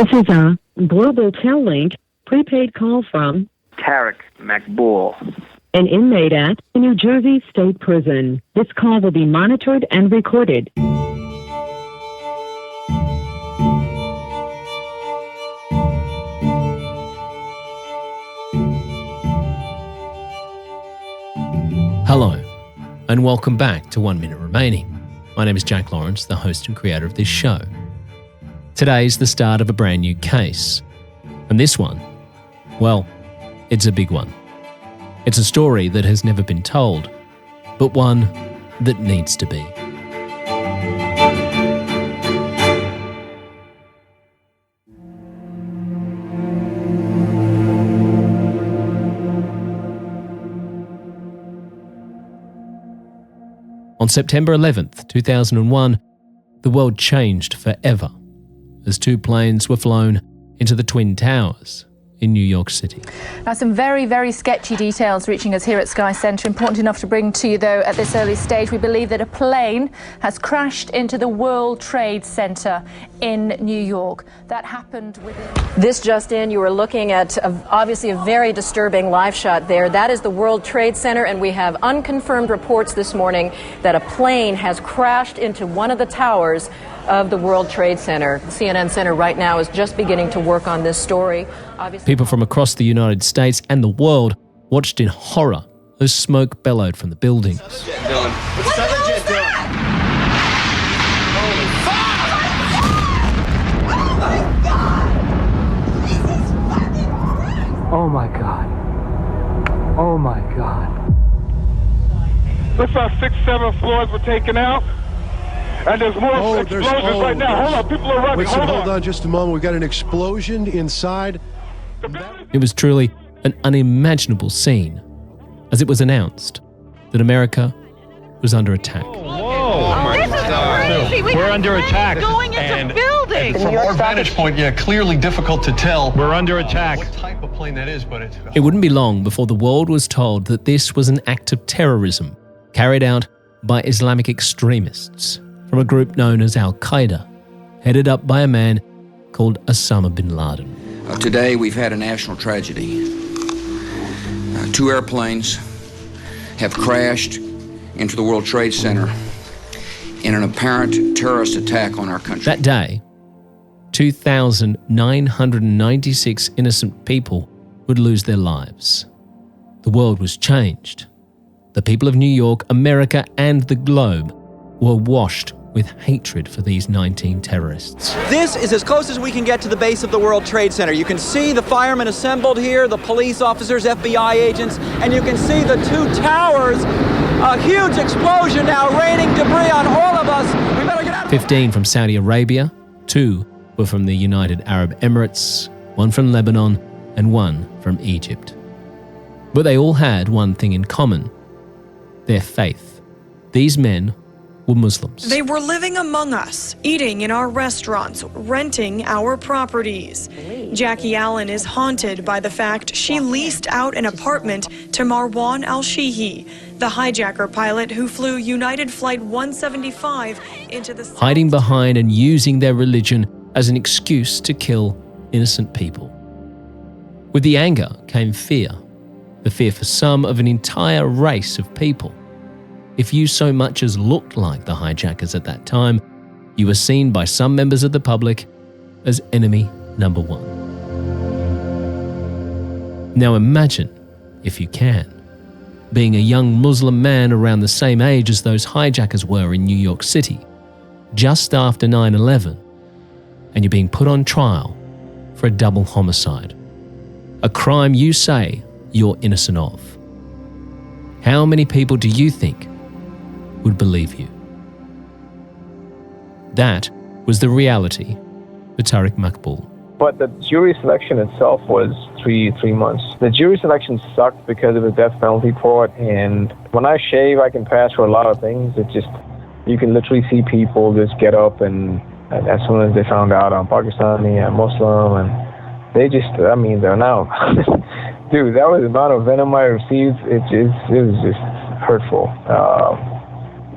This is a Global Tel Link prepaid call from Tariq Maqbool, an inmate at the New Jersey State Prison. This call will be monitored and recorded. Hello, and welcome back to 1 Minute Remaining. My name is Jack Lawrence, the host and creator of this show. Today's the start of a brand new case. And this one, well, it's a big one. It's a story that has never been told, but one that needs to be. On September 11th, 2001, the world changed forever as two planes were flown into the Twin Towers in New York City. Now, some very, very sketchy details reaching us here at Sky Centre. Important enough to bring to you, though, at this early stage. We believe that a plane has crashed into the World Trade Center in New York. That happened within... This just in, you were looking at obviously a very disturbing live shot there. That is the World Trade Center, and we have unconfirmed reports this morning that a plane has crashed into one of the towers of the World Trade Center. The CNN Center right now is just beginning to work on this story. People from across the United States and the world watched in horror as smoke bellowed from the buildings. What's the other jet doing? Holy fuck! Oh my God. Oh my God. Looks like 6, 7 floors were taken out. And there's more explosions right now. Hold on, people are running. Hold on just a moment. We've got an explosion inside. It was truly an unimaginable scene as it was announced that America was under attack. We're under attack. Going into buildings. From our vantage point, clearly difficult to tell. We're under attack. What type of plane that is, but it's... It wouldn't be long before the world was told that this was an act of terrorism carried out by Islamic extremists from a group known as Al-Qaeda, headed up by a man called Osama bin Laden. Today we've had a national tragedy. 2 airplanes have crashed into the World Trade Center in an apparent terrorist attack on our country. That day, 2,996 innocent people would lose their lives. The world was changed. The people of New York, America, and the globe were washed with hatred for these 19 terrorists. This is as close as we can get to the base of the World Trade Center. You can see the firemen assembled here, the police officers, FBI agents, and you can see the 2 towers. A huge explosion now raining debris on all of us. We better get out of 15 from Saudi Arabia, 2 were from the United Arab Emirates, 1 from Lebanon, and 1 from Egypt. But they all had one thing in common: their faith. These men were Muslims. They were living among us, eating in our restaurants, renting our properties. Jackie Allen is haunted by the fact she leased out an apartment to Marwan al-Shihi, the hijacker pilot who flew United Flight 175 into the... hiding behind and using their religion as an excuse to kill innocent people. With the anger came fear, the fear for some of an entire race of people. If you so much as looked like the hijackers at that time, you were seen by some members of the public as enemy number 1. Now imagine, if you can, being a young Muslim man around the same age as those hijackers were in New York City, just after 9/11, and you're being put on trial for a double homicide, a crime you say you're innocent of. How many people do you think would believe you? That was the reality for Tariq Maqbool. But the jury selection itself was three months. The jury selection sucked because of the death penalty court, and when I shave, I can pass for a lot of things. It just, you can literally see people just get up, and as soon as they found out I'm Pakistani and Muslim, and they just, they're now. Dude, that was the amount of venom I received. It was just hurtful.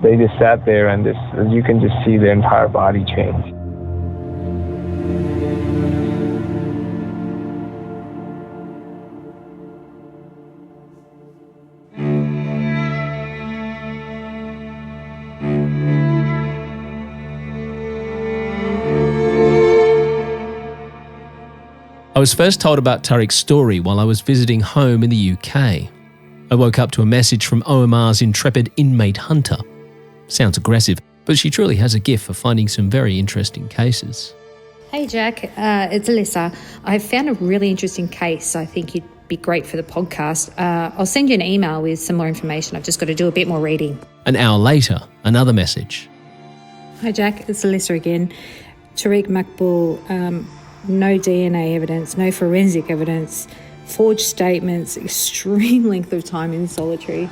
They just sat there, and you can just see their entire body change. I was first told about Tariq's story while I was visiting home in the UK. I woke up to a message from OMR's intrepid inmate hunter. Sounds aggressive, but she truly has a gift for finding some very interesting cases. Hey Jack, it's Alyssa. I've found a really interesting case. I think you'd be great for the podcast. I'll send you an email with some more information. I've just got to do a bit more reading. An hour later, another message. Hi Jack, it's Alyssa again. Tariq Maqbool, no DNA evidence, no forensic evidence, forged statements, extreme length of time in solitary.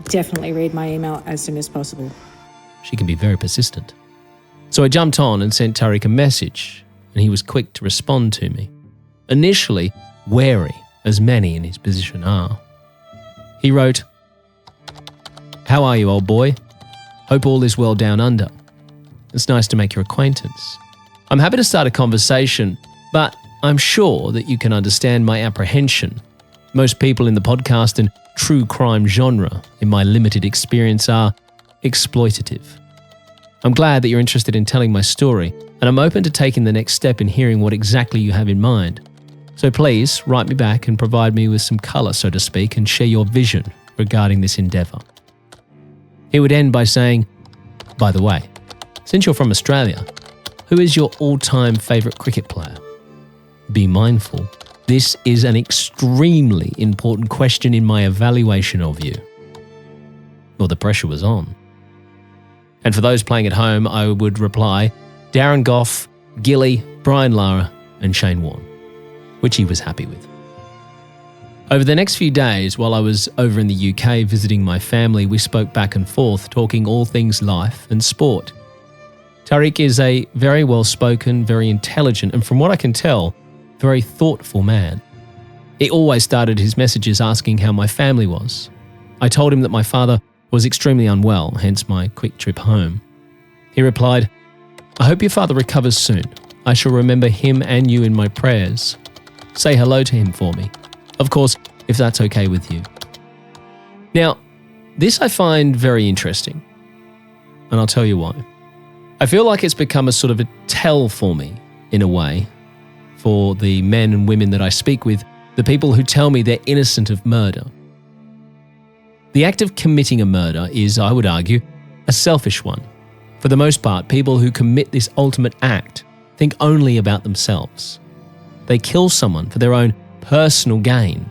Definitely read my email as soon as possible. She can be very persistent. So I jumped on and sent Tariq a message, and he was quick to respond to me. Initially, wary, as many in his position are. He wrote, "How are you, old boy? Hope all is well down under. It's nice to make your acquaintance. I'm happy to start a conversation, but I'm sure that you can understand my apprehension. Most people in the podcast and true crime genre, in my limited experience, are exploitative. I'm glad that you're interested in telling my story, and I'm open to taking the next step in hearing what exactly you have in mind. So please write me back and provide me with some colour, so to speak, and share your vision regarding this endeavour." He would end by saying, "By the way, since you're from Australia, who is your all-time favourite cricket player? Be mindful, this is an extremely important question in my evaluation of you." Well, the pressure was on. And for those playing at home, I would reply, Darren Goff, Gilly, Brian Lara, and Shane Warne, which he was happy with. Over the next few days, while I was over in the UK visiting my family, we spoke back and forth, talking all things life and sport. Tariq is a very well-spoken, very intelligent, and from what I can tell, very thoughtful man. He always started his messages asking how my family was. I told him that my father was extremely unwell, hence my quick trip home. He replied, "I hope your father recovers soon. I shall remember him and you in my prayers. Say hello to him for me. Of course, if that's okay with you." Now, this I find very interesting, and I'll tell you why. I feel like it's become a sort of a tell for me, in a way, for the men and women that I speak with, the people who tell me they're innocent of murder. The act of committing a murder is, I would argue, a selfish one. For the most part, people who commit this ultimate act think only about themselves. They kill someone for their own personal gain,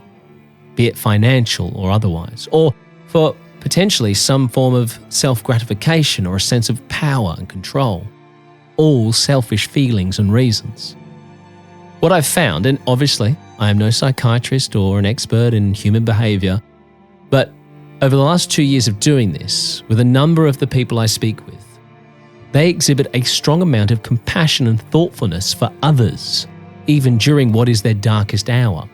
be it financial or otherwise, or for potentially some form of self-gratification or a sense of power and control. All selfish feelings and reasons. What I've found, and obviously I am no psychiatrist or an expert in human behaviour, but over the last 2 years of doing this, with a number of the people I speak with, they exhibit a strong amount of compassion and thoughtfulness for others, even during what is their darkest hour.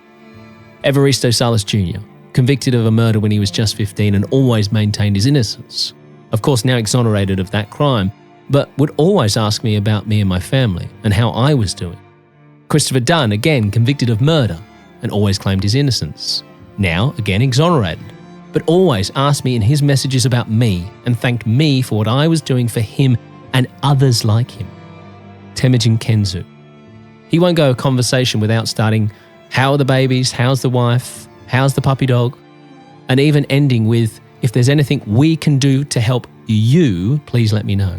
Evaristo Salas Jr., convicted of a murder when he was just 15 and always maintained his innocence. Of course, now exonerated of that crime, but would always ask me about me and my family and how I was doing. Christopher Dunn, again convicted of murder and always claimed his innocence. Now, again exonerated, but always asked me in his messages about me and thanked me for what I was doing for him and others like him. Temujin Kenzu. He won't go a conversation without starting, "How are the babies? How's the wife? How's the puppy dog?" And even ending with, "If there's anything we can do to help you, please let me know."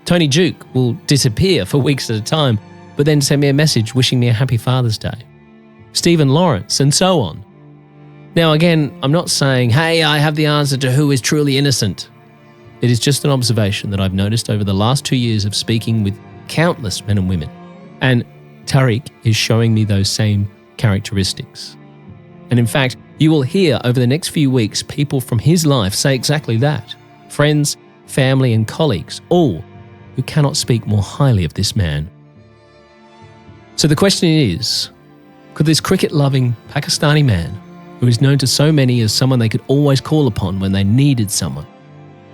Tony Duke will disappear for weeks at a time, but then send me a message wishing me a happy Father's Day. Stephen Lawrence, and so on. Now again, I'm not saying, hey, I have the answer to who is truly innocent. It is just an observation that I've noticed over the last 2 years of speaking with countless men and women. And Tariq is showing me those same characteristics. And in fact, you will hear over the next few weeks people from his life say exactly that. Friends, family and colleagues, all who cannot speak more highly of this man. So the question is, could this cricket-loving Pakistani man, who is known to so many as someone they could always call upon when they needed someone,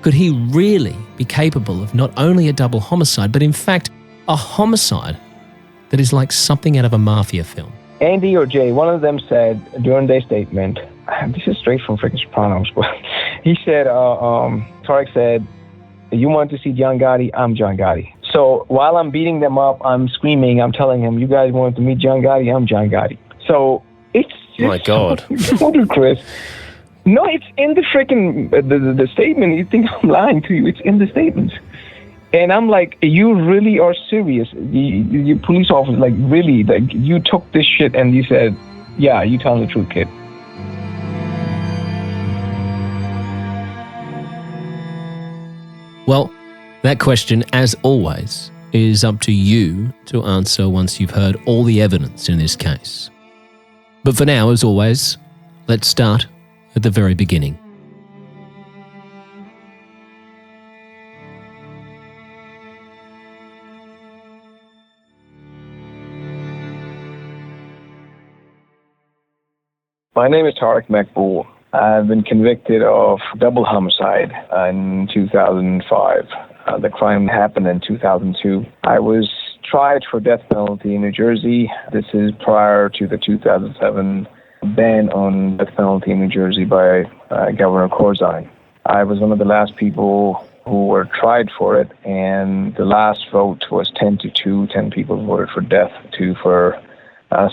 could he really be capable of not only a double homicide, but in fact a homicide that is like something out of a mafia film? Andy or Jay, one of them said during their statement, this is straight from freaking Sopranos, but he said, Tariq said, "You want to see John Gotti? I'm John Gotti." So while I'm beating them up, I'm screaming, I'm telling him, you guys wanted to meet John Gotti? I'm John Gotti. So it's just my God. so ludicrous. No, it's in the freaking the statement. You think I'm lying to you? It's in the statement. And I'm like, you really are serious? You police officer, like, really? Like, you took this shit and you said, yeah, you telling the truth, kid. Well, that question, as always, is up to you to answer once you've heard all the evidence in this case. But for now, as always, let's start at the very beginning. My name is Tariq Maqbool. I've been convicted of double homicide in 2005. The crime happened in 2002. I was tried for death penalty in New Jersey. This is prior to the 2007 ban on death penalty in New Jersey by Governor Corzine. I was one of the last people who were tried for it, and the last vote was 10-2. 10 people voted for death, 2 for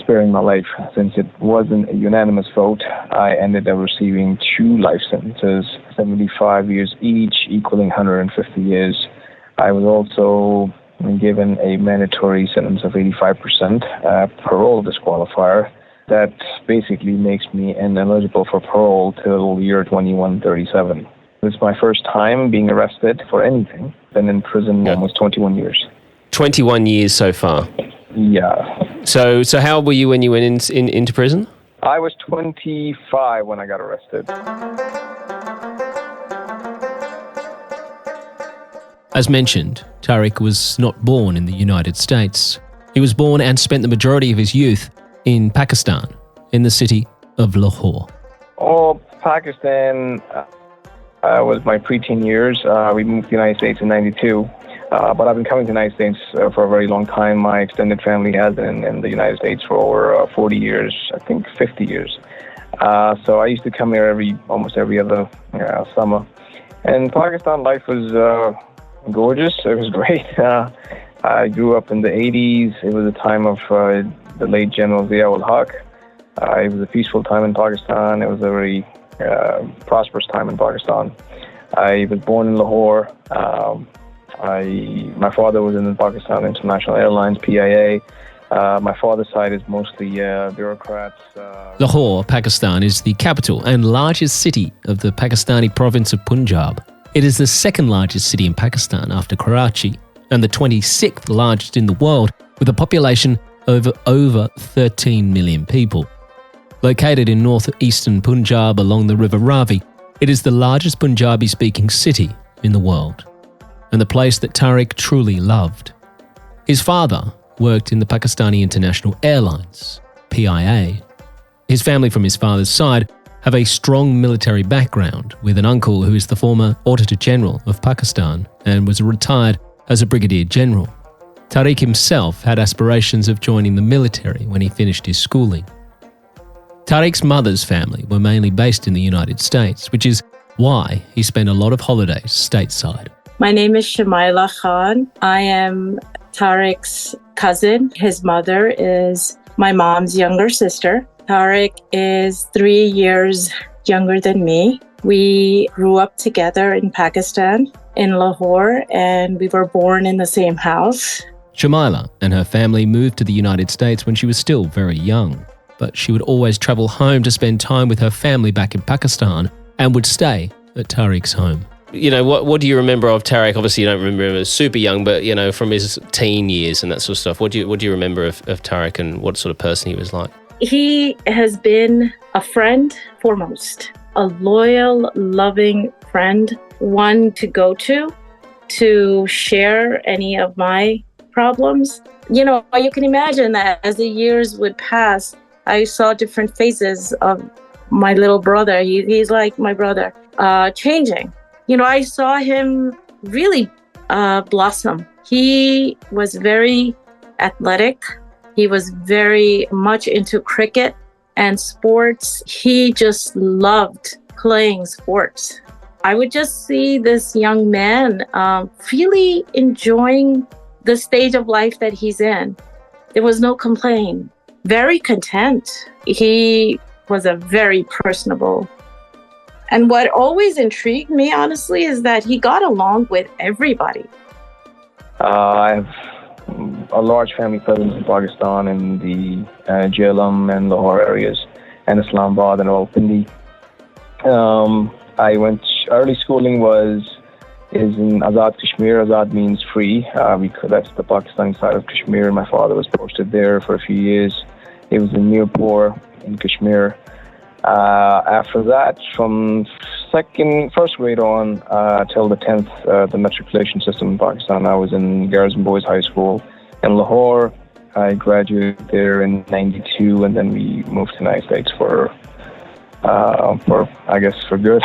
sparing my life. Since it wasn't a unanimous vote, I ended up receiving 2 life sentences, 75 years each, equaling 150 years. I was also given a mandatory sentence of 85% parole disqualifier. That basically makes me ineligible for parole till year 2137. It's my first time being arrested for anything. Been in prison almost 21 years. 21 years so far? Yeah. So how old were you when you went into prison? I was 25 when I got arrested. As mentioned, Tariq was not born in the United States. He was born and spent the majority of his youth in Pakistan, in the city of Lahore. Oh, Pakistan was my preteen years. We moved to the United States in 92. But I've been coming to the United States for a very long time. My extended family has been in the United States for over 40 years, I think 50 years. So I used to come here almost every other summer. And Pakistan life was gorgeous. It was great. I grew up in the 80s. It was a time of the late General Zia-ul-Haq. It was a peaceful time in Pakistan. It was a very prosperous time in Pakistan. I was born in Lahore. My father was in Pakistan International Airlines, PIA. My father's side is mostly bureaucrats. Lahore, Pakistan, is the capital and largest city of the Pakistani province of Punjab. It is the second largest city in Pakistan after Karachi and the 26th largest in the world, with a population of over 13 million people. Located in northeastern Punjab along the River Ravi, it is the largest Punjabi-speaking city in the world, and the place that Tariq truly loved. His father worked in the Pakistani International Airlines, PIA. His family from his father's side have a strong military background, with an uncle who is the former Auditor General of Pakistan and was retired as a Brigadier General. Tariq himself had aspirations of joining the military when he finished his schooling. Tariq's mother's family were mainly based in the United States, which is why he spent a lot of holidays stateside. My name is Shamaila Khan. I am Tariq's cousin. His mother is my mom's younger sister. Tariq is 3 years younger than me. We grew up together in Pakistan, in Lahore, and we were born in the same house. Shamaila and her family moved to the United States when she was still very young, but she would always travel home to spend time with her family back in Pakistan and would stay at Tariq's home. You know, what do you remember of Tariq? Obviously, you don't remember him as super young, but, you know, from his teen years and that sort of stuff, what do you remember of Tariq and what sort of person he was like? He has been a friend foremost, a loyal, loving friend, one to go to share any of my problems. You know, you can imagine that as the years would pass, I saw different phases of my little brother. He's like my brother, changing. You know, I saw him really blossom. He was very athletic. He was very much into cricket and sports. He just loved playing sports. I would just see this young man really enjoying the stage of life that he's in. There was no complaint. Very content. He was a very personable. And what always intrigued me, honestly, is that he got along with everybody. I have a large family presence in Pakistan in the Jhelum and Lahore areas, and Islamabad and Rawalpindi. I went, early schooling is in Azad Kashmir. Azad means free, because that's the Pakistani side of Kashmir. My father was posted there for a few years. It was in Mirpur in Kashmir. After that, from first grade on till the 10th, the matriculation system in Pakistan, I was in Garrison Boys High School in Lahore. I graduated there in '92, and then we moved to the United States for good.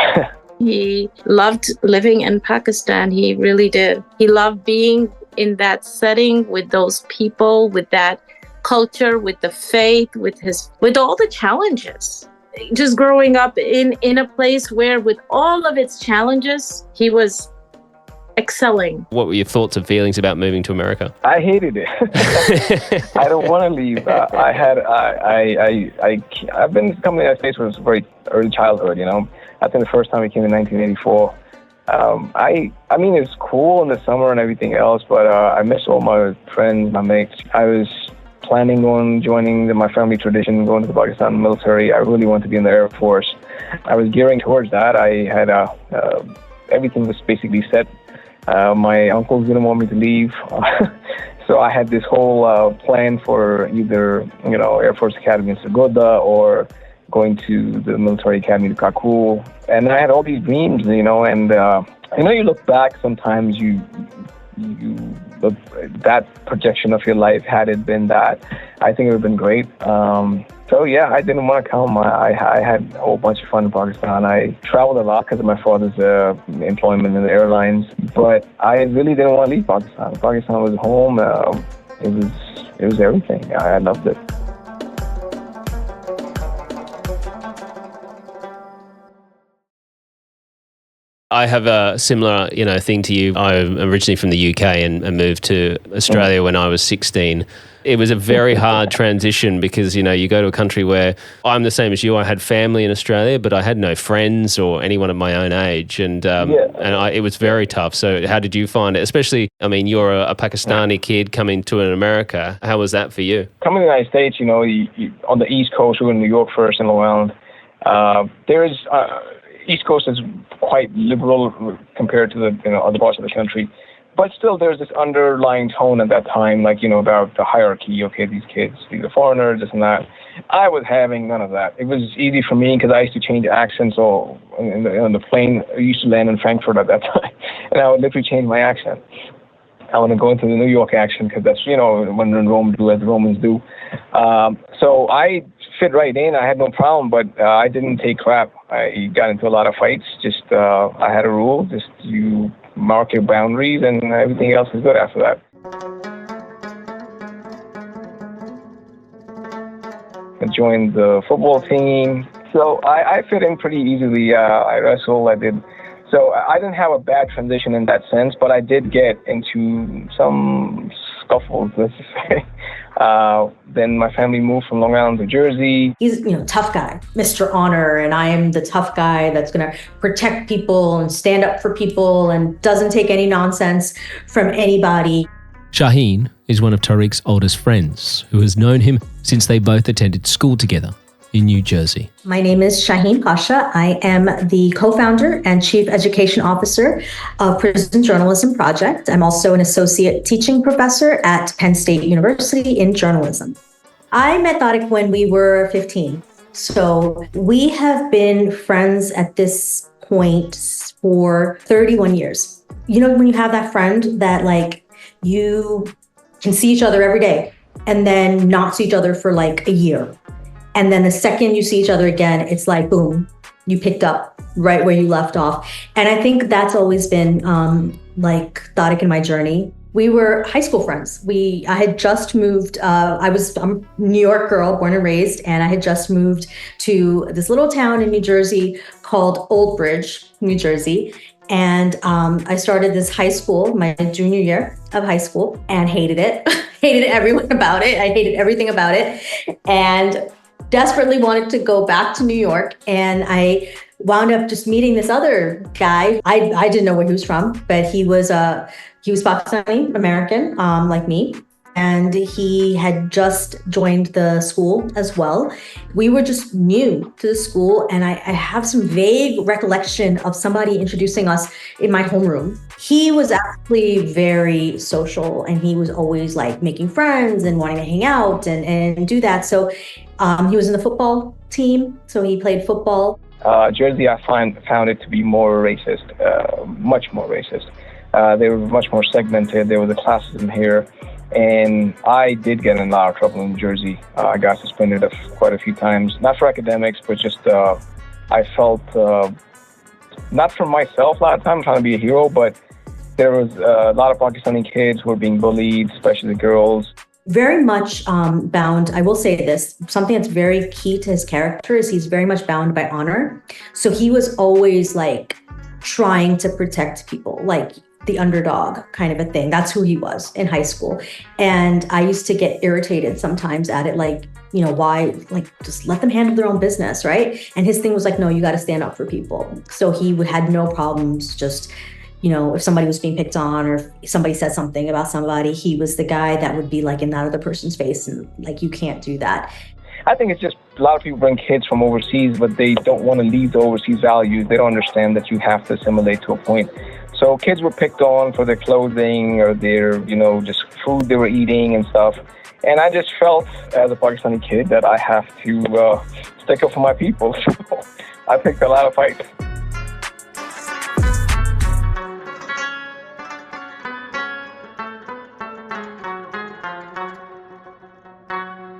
He loved living in Pakistan. He really did. He loved being in that setting with those people, with that culture, with the faith, with all the challenges. Just growing up in a place where, with all of its challenges, he was excelling. What were your thoughts and feelings about moving to America? I hated it. I don't want to leave. I've been coming to the United States since very early childhood. You know, I think the first time I came in 1984. I mean, it's cool in the summer and everything else, but I miss all my friends, my mates. I was planning on joining my family tradition, going to the Pakistan military. I really wanted to be in the Air Force. I was gearing towards that. I had everything was basically set. My uncles didn't want me to leave, so I had this whole plan for either Air Force Academy in Sargodha or going to the military academy to Kakul. And I had all these dreams, and you look back sometimes, you that projection of your life, had it been that, I think it would have been great. So yeah, I didn't want to come. I had a whole bunch of fun in Pakistan. I traveled a lot because of my father's employment in the airlines, but I really didn't want to leave Pakistan. Pakistan was home. It was everything. I loved it. I have a similar, thing to you. I'm originally from the UK and moved to Australia when I was 16. It was a very hard transition because, you go to a country where I'm the same as you. I had family in Australia, but I had no friends or anyone of my own age. And it was very tough. So how did you find it? Especially, you're a Pakistani kid coming to America. How was that for you? Coming to the United States, you on the East Coast, we were in New York first and Long Island. East Coast is quite liberal compared to the other parts of the country, but still there's this underlying tone at that time, about the hierarchy. Okay, these are foreigners, this and that. I was having none of that. It was easy for me because I used to change accents. So on the plane, I used to land in Frankfurt at that time, and I would literally change my accent. I want to go into the New York accent because that's when in Rome, do as the Romans do. So I fit right in. I had no problem, but I didn't take crap. I got into a lot of fights. Just I had a rule: just you mark your boundaries, and everything else is good after that. I joined the football team, so I fit in pretty easily. I wrestled. I did. So I didn't have a bad transition in that sense, but I did get into some scuffles, let's just say. Then my family moved from Long Island to Jersey. He's, tough guy, Mr. Honor, and I am the tough guy that's going to protect people and stand up for people and doesn't take any nonsense from anybody. Shaheen is one of Tariq's oldest friends who has known him since they both attended school together in New Jersey. My name is Shaheen Pasha. I am the co-founder and chief education officer of Prison Journalism Project. I'm also an associate teaching professor at Penn State University in journalism. I met Tariq when we were 15. So we have been friends at this point for 31 years. When you have that friend that you can see each other every day and then not see each other for a year. And then the second you see each other again, it's boom, you picked up right where you left off. And I think that's always been Tariq in my journey. We were high school friends. I had just moved, I'm a New York girl, born and raised, and I had just moved to this little town in New Jersey called Old Bridge, New Jersey. And I started this high school, my junior year of high school, and hated it. Hated everyone about it. I hated everything about it. And desperately wanted to go back to New York. And I wound up just meeting this other guy. I didn't know where he was from, but he was Pakistani American, like me. And he had just joined the school as well. We were just new to the school, and I have some vague recollection of somebody introducing us in my homeroom. He was actually very social, and he was always like making friends and wanting to hang out and do that. So he was in the football team, so he played football. Jersey, I found it to be more racist, much more racist. They were much more segmented. There was a classism here. And I did get in a lot of trouble in Jersey. I got suspended quite a few times, not for academics, but just I felt, not for myself a lot of times, trying to be a hero, but there was a lot of Pakistani kids who were being bullied, especially the girls. Very much bound, I will say this, something that's very key to his character is he's very much bound by honor. So he was always like trying to protect people, like the underdog kind of a thing. That's who he was in high school. And I used to get irritated sometimes at it, like, you know, why, like, just let them handle their own business, right? And his thing was like, no, you got to stand up for people. So he had no problems just, you know, if somebody was being picked on or if somebody said something about somebody, he was the guy that would be like in that other person's face and like, you can't do that. I think it's just a lot of people bring kids from overseas, but they don't want to leave the overseas values. They don't understand that you have to assimilate to a point. So kids were picked on for their clothing or their, you know, just food they were eating and stuff. And I just felt as a Pakistani kid that I have to stick up for my people. So I picked a lot of fights.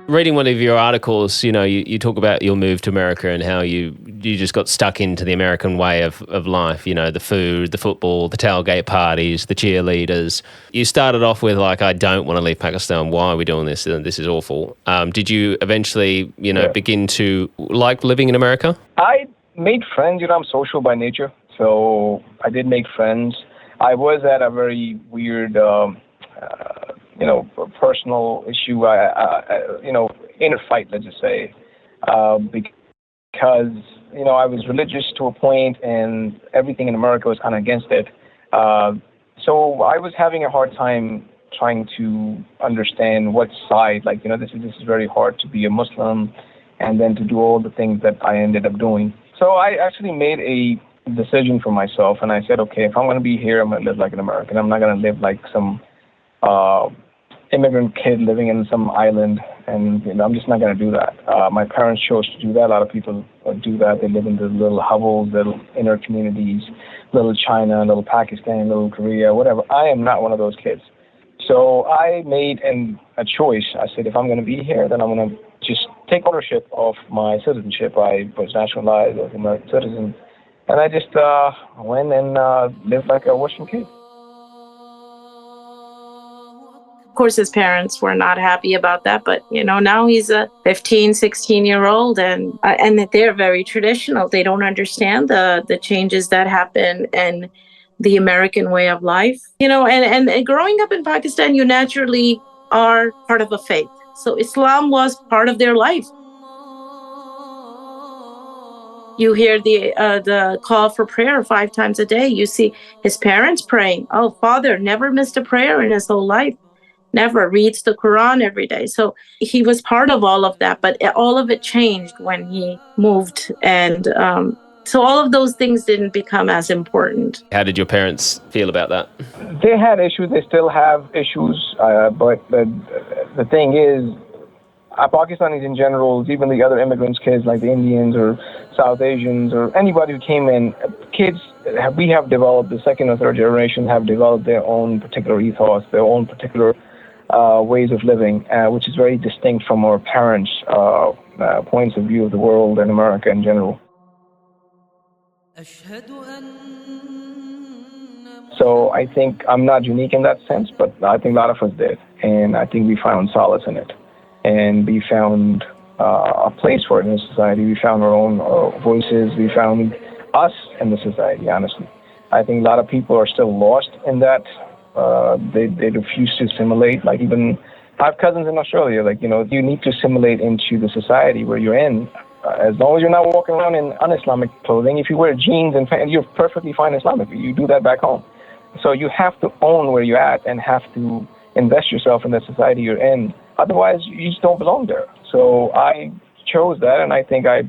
Reading one of your articles, you know, you talk about your move to America and how you just got stuck into the American way of life, you know, the food, the football, the tailgate parties, the cheerleaders. You started off with like, I don't want to leave Pakistan. Why are we doing this? This is awful. Did you eventually, you know, begin to like living in America? I made friends. You know, I'm social by nature. So I did make friends. I was at a very weird you know, personal issue, you know, inner fight, let's just say, because, you know, I was religious to a point and everything in America was kind of against it. So I was having a hard time trying to understand what side, like, you know, this is very hard to be a Muslim and then to do all the things that I ended up doing. So I actually made a decision for myself and I said, okay, if I'm going to be here, I'm going to live like an American. I'm not going to live like some immigrant kid living in some island, and you know, I'm just not going to do that. My parents chose to do that. A lot of people do that. They live in the little hovels, little inner communities, little China, little Pakistan, little Korea, whatever. I am not one of those kids. So I made a choice. I said, if I'm going to be here, then I'm going to just take ownership of my citizenship. I was naturalized as an American citizen, and I just went and lived like a Western kid. Of course, his parents were not happy about that, but, you know, now he's a 15, 16-year-old and that they're very traditional. They don't understand the changes that happen and the American way of life. You know, and growing up in Pakistan, you naturally are part of a faith. So Islam was part of their life. You hear the call for prayer 5 times a day. You see his parents praying. Oh, father never missed a prayer in his whole life. Never reads the Quran every day. So he was part of all of that, but all of it changed when he moved. And so all of those things didn't become as important. How did your parents feel about that? They had issues. They still have issues. But the thing is, Pakistanis in general, even the other immigrants, kids like the Indians or South Asians or anybody who came in, kids, we have developed, the second or third generation have developed their own particular ethos, their own particular ways of living, which is very distinct from our parents' points of view of the world and America in general. So I think I'm not unique in that sense, but I think a lot of us did. And I think we found solace in it. And we found a place for it in society. We found our own voices. We found us in the society, honestly. I think a lot of people are still lost in that. They refuse to assimilate. Like, even I have cousins in Australia. Like, you need to assimilate into the society where you're in. As long as you're not walking around in un-Islamic clothing, if you wear jeans and you're perfectly fine Islamically, you do that back home. So you have to own where you're at and have to invest yourself in the society you're in. Otherwise, you just don't belong there. So I chose that, and I think I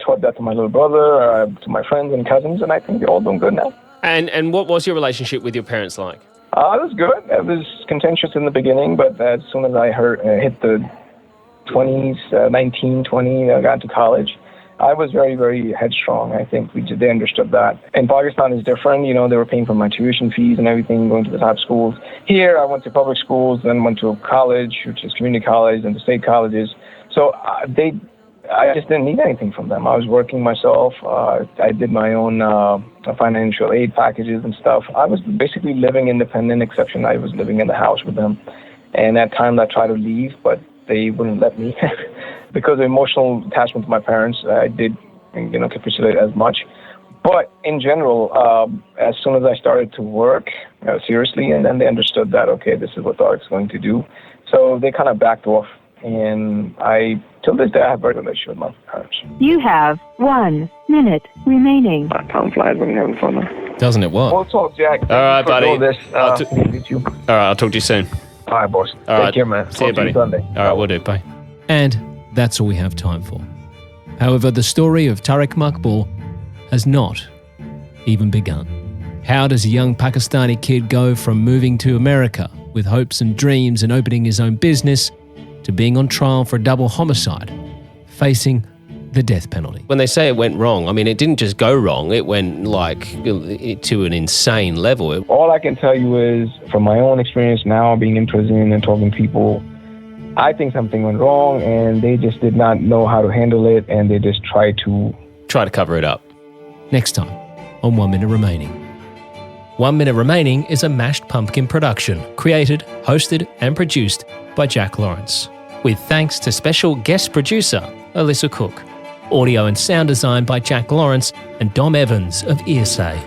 taught that to my little brother, to my friends and cousins, and I think they're all doing good now. And what was your relationship with your parents like? It was good. It was contentious in the beginning, but as soon as I hit the 20s, 19, 20, I got to college, I was very, very headstrong. I think they understood that. In Pakistan, it's different. They were paying for my tuition fees and everything, going to the top schools. Here, I went to public schools, then went to a college, which is community college, and the state colleges. So I just didn't need anything from them. I was working myself. I did my own financial aid packages and stuff. I was basically living independent, exception I was living in the house with them. And at times I tried to leave, but they wouldn't let me. Because of emotional attachment to my parents, I did, capitulate as much. But in general, as soon as I started to work seriously, and then they understood that, okay, this is what Tariq's going to do. So they kind of backed off. And till this day, I have a very good relationship with my parents. You have 1 minute remaining. Time flies when you're having fun, man. Doesn't it what? We'll talk, Jack. All right, buddy. All this. All right, I'll talk to you soon. All right, boss. All Take right. care, man. See you, buddy. Sunday. All right, we'll do. Bye. And that's all we have time for. However, the story of Tariq Maqbool has not even begun. How does a young Pakistani kid go from moving to America with hopes and dreams and opening his own business to being on trial for a double homicide, facing the death penalty? When they say it went wrong, I mean, it didn't just go wrong. It went to an insane level. All I can tell you is, from my own experience now being in prison and talking to people, I think something went wrong and they just did not know how to handle it, and they just tried to cover it up. Next time on 1 Minute Remaining. 1 Minute Remaining is a Mashed Pumpkin production, created, hosted and produced by Jack Lawrence, with thanks to special guest producer Alyssa Cook. Audio and sound design by Jack Lawrence and Dom Evans of Earsay.